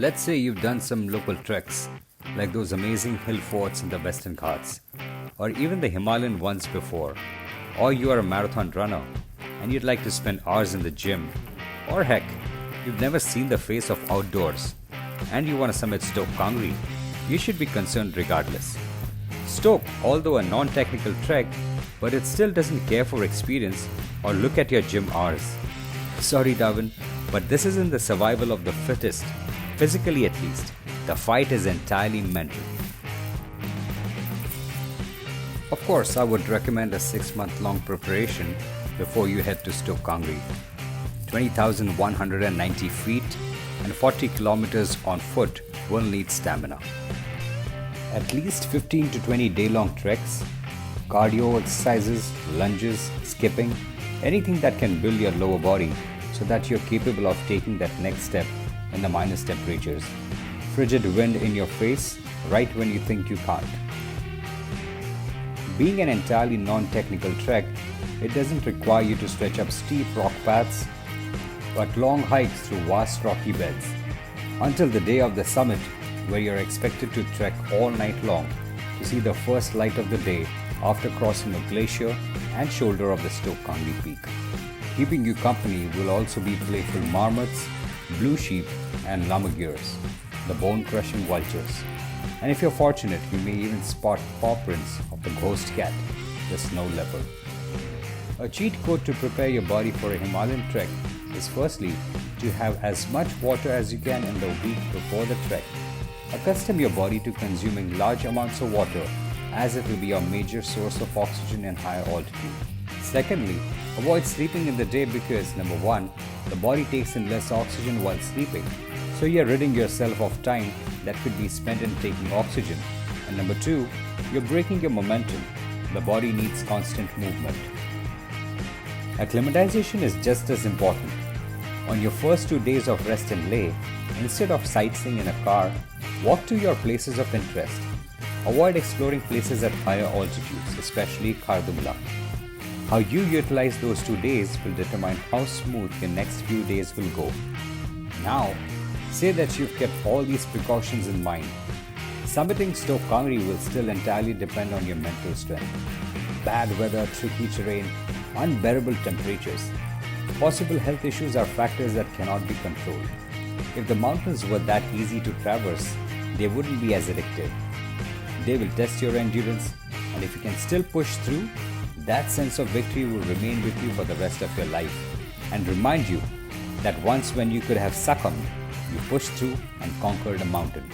Let's say you've done some local treks, like those amazing hill forts in the Western Ghats, or even the Himalayan ones before, or you are a marathon runner and you'd like to spend hours in the gym, or heck, you've never seen the face of outdoors and you want to summit Stok Kangri, you should be concerned regardless. Stok, although a non-technical trek, but it still doesn't care for experience or look at your gym hours. Sorry Darwin, but this isn't the survival of the fittest, physically at least. The fight is entirely mental. Of course, I would recommend a 6-month long preparation before you head to Stok Kangri. 20,190 feet and 40 kilometers on foot will need stamina. At least 15 to 20 day-long treks, cardio exercises, lunges, skipping, anything that can build your lower body so that you're capable of taking that next step in the minus temperatures. Frigid wind in your face right when you think you can't. Being an entirely non-technical trek, it doesn't require you to stretch up steep rock paths, but long hikes through vast rocky beds, until the day of the summit where you're expected to trek all night long to see the first light of the day after crossing a glacier and shoulder of the Stok Kangri peak. Keeping you company will also be playful marmots, blue sheep and lammergeiers, the bone-crushing vultures. And if you're fortunate, you may even spot paw prints of the ghost cat, the snow leopard. A cheat code to prepare your body for a Himalayan trek is firstly to have as much water as you can in the week before the trek. Accustom your body to consuming large amounts of water as it will be your major source of oxygen in higher altitude. Secondly, avoid sleeping in the day because number 1, the body takes in less oxygen while sleeping, so you're ridding yourself of time that could be spent in taking oxygen. And number 2, you're breaking your momentum. The body needs constant movement. Acclimatization is just as important. On your first 2 days of rest and lay, instead of sightseeing in a car, walk to your places of interest. Avoid exploring places at higher altitudes, especially Khardumla. How you utilize those 2 days will determine how smooth your next few days will go. Now, say that you've kept all these precautions in mind. Summiting Stok Kangri will still entirely depend on your mental strength. Bad weather, tricky terrain, unbearable temperatures. Possible health issues are factors that cannot be controlled. If the mountains were that easy to traverse, they wouldn't be as addictive. They will test your endurance, and if you can still push through, that sense of victory will remain with you for the rest of your life and remind you that once when you could have succumbed, you pushed through and conquered a mountain.